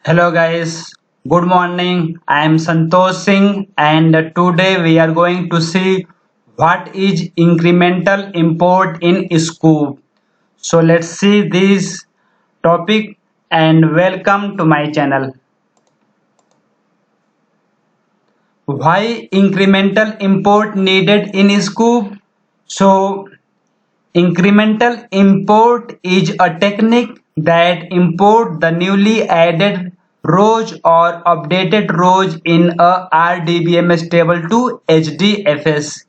Hello guys, good morning. I am Santosh Singh and today we are going to see what is incremental import in Scoop. So let's see this topic and welcome to my channel. Why incremental import needed in Scoop? So incremental import is a technique that import the newly added rows or updated rows in a RDBMS table to HDFS.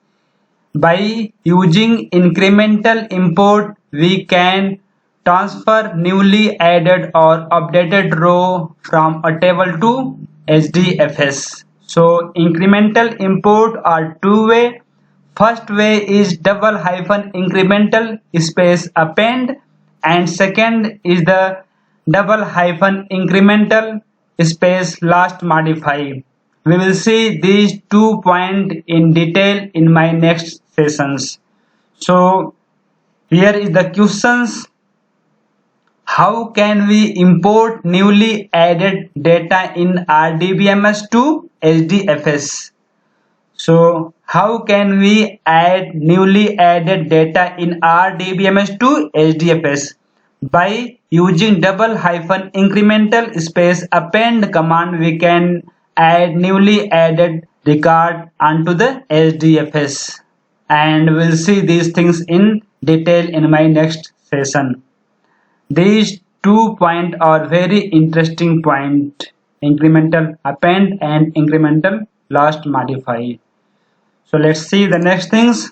By using incremental import, we can transfer newly added or updated row from a table to HDFS. So incremental import are two-way. First way is double hyphen incremental space append, and second is the double hyphen incremental space last modify. We will see these 2 points in detail in my next sessions. So here is the questions. How can we import newly added data in RDBMS to HDFS? So how can we add newly added data in RDBMS to HDFS? By using double hyphen incremental space append command, we can add newly added record onto the HDFS, and we'll see these things in detail in my next session. These 2 points are very interesting point: incremental append and incremental last modify. So let's see the next things.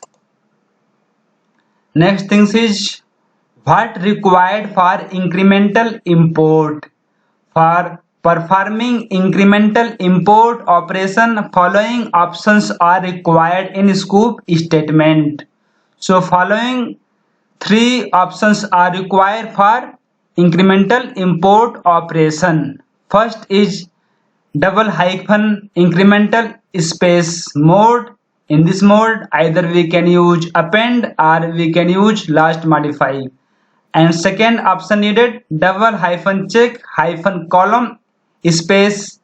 Next things is what required for incremental import. For performing incremental import operation, following options are required in scoop statement. So following three options are required for incremental import operation. First is double hyphen incremental space mode. In this mode, either we can use append or we can use last modify. And second option needed, double hyphen check hyphen column space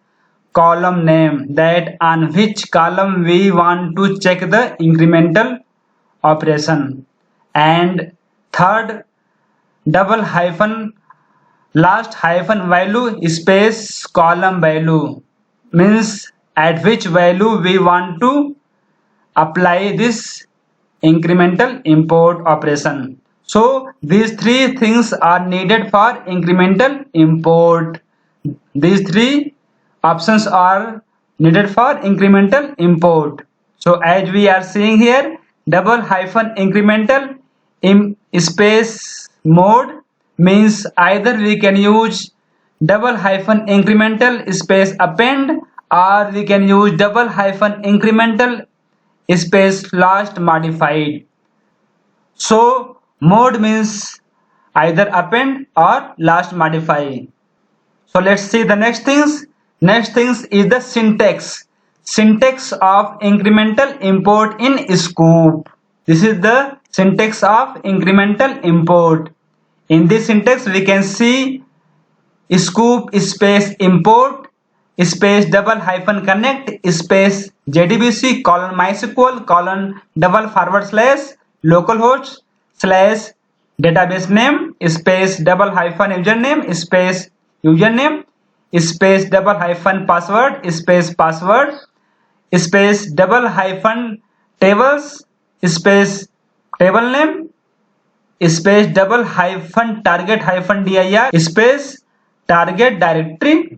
column name, that on which column we want to check the incremental operation. And third, double hyphen last hyphen value space column value, means at which value we want to apply this incremental import operation. So these three things are needed for incremental import. These three options are needed for incremental import. So as we are seeing here, double hyphen incremental space mode means either we can use double hyphen incremental space append or we can use double hyphen incremental space last modified. So mode means either append or last modify. So let's see the next things. Next things is the syntax. Syntax of incremental import in scoop. This is the syntax of incremental import. In this syntax we can see scoop space import space double hyphen connect space jdbc colon mysql colon double forward slash localhost slash database name space double hyphen username space double hyphen password space double hyphen tables space table name space double hyphen target hyphen dir space target directory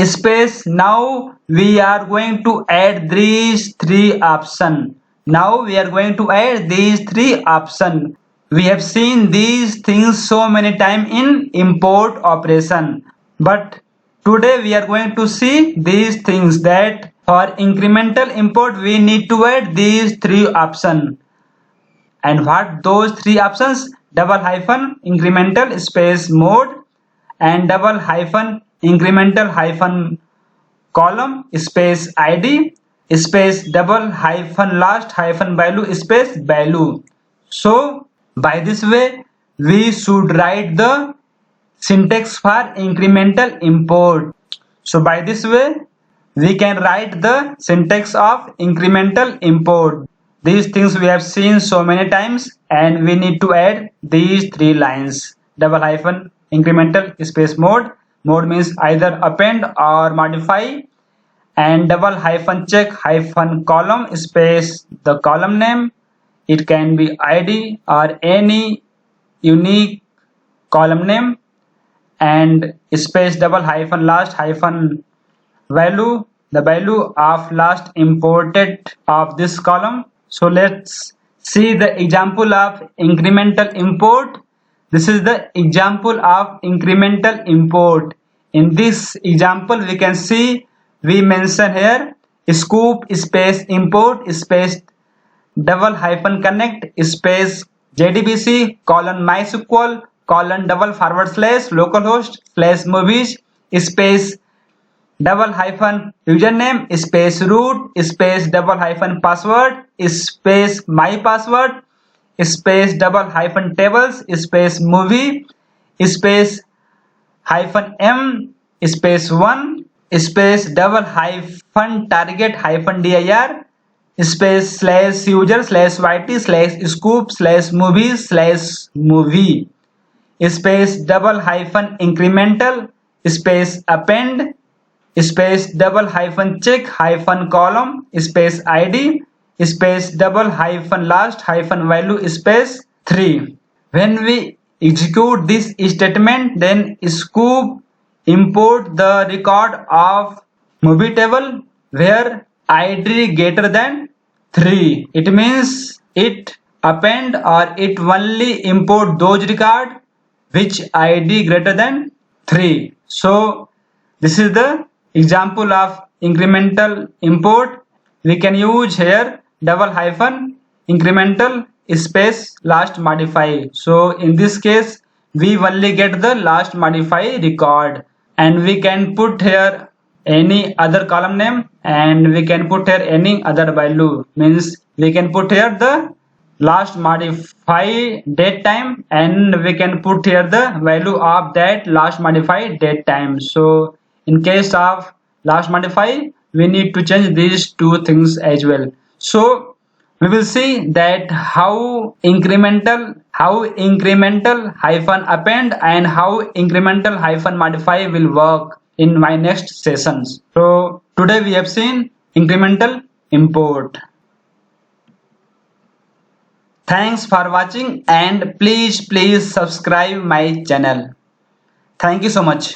space. Now we are going to add these three options. We have seen these things so many times in import operation, but today we are going to see these things, that for incremental import we need to add these three options. And what those three options? Double hyphen incremental space mode and double hyphen incremental hyphen column space id space double hyphen last hyphen value space value. So by this way we should write the syntax for incremental import. So by this way, we can write the syntax of incremental import. These things we have seen so many times, and we need to add these three lines. Double hyphen incremental space mode. Mode means either append or modify, and double hyphen check hyphen column space the column name. It can be ID or any unique column name, and space double hyphen last hyphen value, the value of last imported of this column. So let's see the example of incremental import. This is the example of incremental import. In this example, we can see we mention here scoop space import space double hyphen connect space JDBC colon MySQL colon double forward slash localhost slash movies space double hyphen username space root space double hyphen password space my password space double hyphen tables space movie space hyphen m space 1 space double hyphen target hyphen dir space slash user slash yt slash scoop slash movies slash movie space double hyphen incremental space append space double hyphen check hyphen column space id space double hyphen last hyphen value space 3. When we execute this statement, then scoop import the record of movie table where id greater than 3. It means it append or it only import those record which id greater than 3. So this is the example of incremental import. We can use here double hyphen incremental space last modify. So in this case we only get the last modify record, and we can put here any other column name, and we can put here any other value. Means we can put here the last modify date time, and we can put here the value of that last modify date time. So in case of last modify, we need to change these two things as well. So we will see that how incremental hyphen append and how incremental hyphen modify will work in my next sessions. So today we have seen incremental import. Thanks for watching, and please subscribe my channel. Thank you so much.